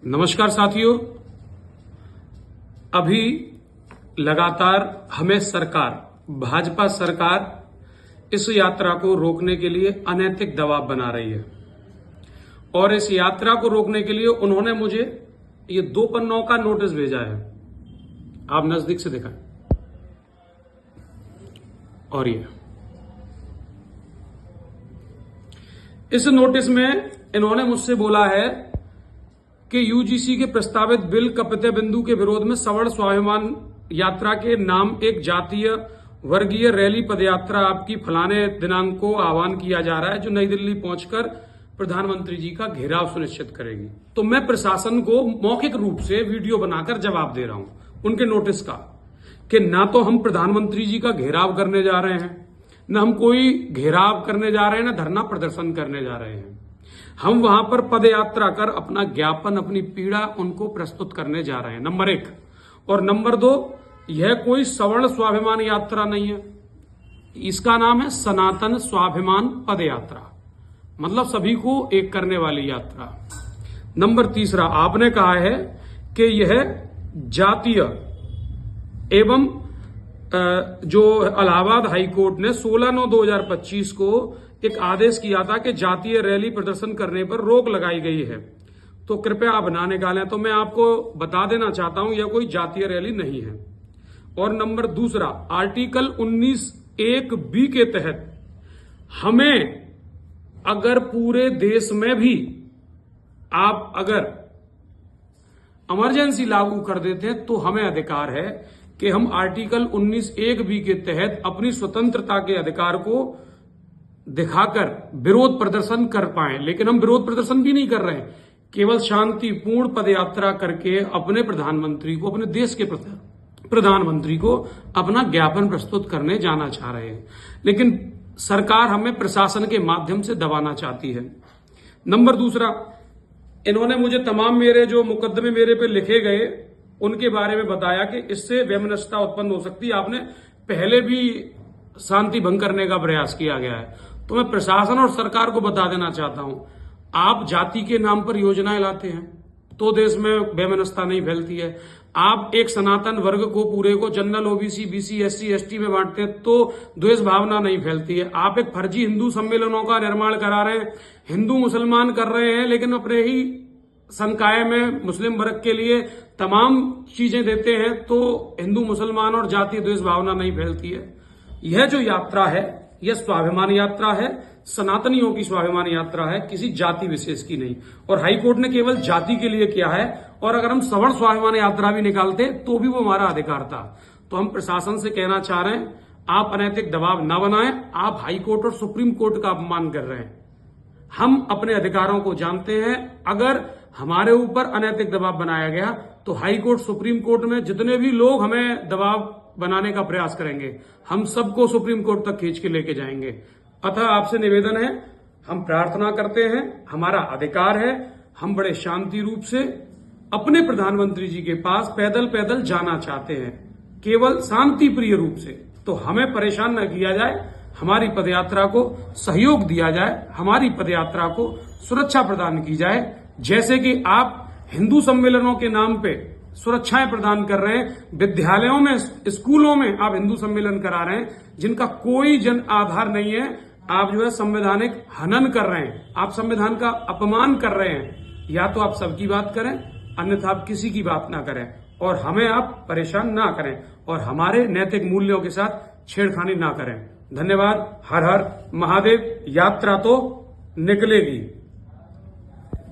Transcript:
नमस्कार साथियों, अभी लगातार हमें सरकार, भाजपा सरकार इस यात्रा को रोकने के लिए अनैतिक दबाव बना रही है और इस यात्रा को रोकने के लिए उन्होंने मुझे ये 2 पन्नों का नोटिस भेजा है। आप नजदीक से दिखाएं। और ये इस नोटिस में इन्होंने मुझसे बोला है कि यूजीसी के प्रस्तावित बिल कपित्य बिंदु के विरोध में सवर्ण स्वाभिमान यात्रा के नाम एक जातीय वर्गीय रैली पदयात्रा आपकी फलाने दिनांक को आह्वान किया जा रहा है, जो नई दिल्ली पहुंचकर प्रधानमंत्री जी का घेराव सुनिश्चित करेगी। तो मैं प्रशासन को मौखिक रूप से वीडियो बनाकर जवाब दे रहा हूं उनके नोटिस का कि ना तो हम प्रधानमंत्री जी का घेराव करने जा रहे हैं, न हम कोई घेराव करने जा रहे हैं, न धरना प्रदर्शन करने जा रहे हैं। हम वहां पर पदयात्रा कर अपना ज्ञापन, अपनी पीड़ा उनको प्रस्तुत करने जा रहे हैं, नंबर 1। और नंबर 2, यह कोई सवर्ण स्वाभिमान यात्रा नहीं है, इसका नाम है सनातन स्वाभिमान पदयात्रा, मतलब सभी को एक करने वाली यात्रा। नंबर 3, आपने कहा है कि यह जातीय एवं जो इलाहाबाद हाईकोर्ट ने 16/9/2025 को एक आदेश किया था कि जातीय रैली प्रदर्शन करने पर रोक लगाई गई है, तो कृपया आप ना निकालें। तो मैं आपको बता देना चाहता हूं यह कोई जातीय रैली नहीं है। और नंबर 2, आर्टिकल 19(1)(b) के तहत हमें अगर पूरे देश में भी आप अगर इमरजेंसी लागू कर देते हैं तो हमें अधिकार है कि हम आर्टिकल 19(1)(b) के तहत अपनी स्वतंत्रता के अधिकार को दिखाकर विरोध प्रदर्शन कर पाए। लेकिन हम विरोध प्रदर्शन भी नहीं कर रहे हैं, केवल शांतिपूर्ण पदयात्रा करके अपने प्रधानमंत्री को, अपने देश के प्रधानमंत्री को अपना ज्ञापन प्रस्तुत करने जाना चाह रहे हैं। लेकिन सरकार हमें प्रशासन के माध्यम से दबाना चाहती है। नंबर 2, इन्होंने मुझे तमाम मेरे जो मुकदमे मेरे पे लिखे गए उनके बारे में बताया कि इससे वैमनस्यता उत्पन्न हो सकती है। आपने पहले भी शांति भंग करने का प्रयास किया गया है। तो मैं प्रशासन और सरकार को बता देना चाहता हूं, आप जाति के नाम पर योजनाएं लाते हैं तो देश में वैमनस्यता नहीं फैलती है। आप एक सनातन वर्ग को पूरे को general, OBC, BC, SC, ST में बांटते हैं तो द्वेष भावना नहीं फैलती है। आप एक फर्जी हिंदू सम्मेलनों का निर्माण करा रहे हैं, हिंदू मुसलमान कर रहे हैं, लेकिन अपने ही संकाय में मुस्लिम वर्ग के लिए तमाम चीजें देते हैं तो हिंदू मुसलमान और जातीय द्वेष भावना नहीं फैलती है। यह जो यात्रा है यह स्वाभिमान यात्रा है, सनातनियों की स्वाभिमान यात्रा है, किसी जाति विशेष की नहीं। और हाईकोर्ट ने केवल जाति के लिए किया है, और अगर हम सवर्ण स्वाभिमान यात्रा भी निकालते तो भी वो हमारा अधिकार था। तो हम प्रशासन से कहना चाह रहे हैं, आप अनैतिक दबाव न बनाएं। आप हाईकोर्ट और सुप्रीम कोर्ट का अपमान कर रहे हैं। हम अपने अधिकारों को जानते हैं। अगर हमारे ऊपर अनैतिक दबाव बनाया गया तो हाईकोर्ट, सुप्रीम कोर्ट में जितने भी लोग हमें दबाव बनाने का प्रयास करेंगे, हम सबको सुप्रीम कोर्ट तक खींच के लेके जाएंगे। अतः आपसे निवेदन है, हम प्रार्थना करते हैं, हमारा अधिकार है, हम बड़े शांति रूप से अपने प्रधानमंत्री जी के पास पैदल पैदल जाना चाहते हैं, केवल शांति प्रिय रूप से। तो हमें परेशान न किया जाए, हमारी पदयात्रा को सहयोग दिया जाए, हमारी पदयात्रा को सुरक्षा प्रदान की जाए। जैसे कि आप हिंदू सम्मेलनों के नाम पे सुरक्षाएं प्रदान कर रहे हैं, विद्यालयों में, स्कूलों में आप हिंदू सम्मेलन करा रहे हैं जिनका कोई जन आधार नहीं है। आप जो है संवैधानिक हनन कर रहे हैं, आप संविधान का अपमान कर रहे हैं। या तो आप सबकी बात करें, अन्यथा आप किसी की बात ना करें और हमें आप परेशान ना करें और हमारे नैतिक मूल्यों के साथ छेड़खानी ना करें। धन्यवाद। हर हर महादेव। यात्रा तो निकलेगी।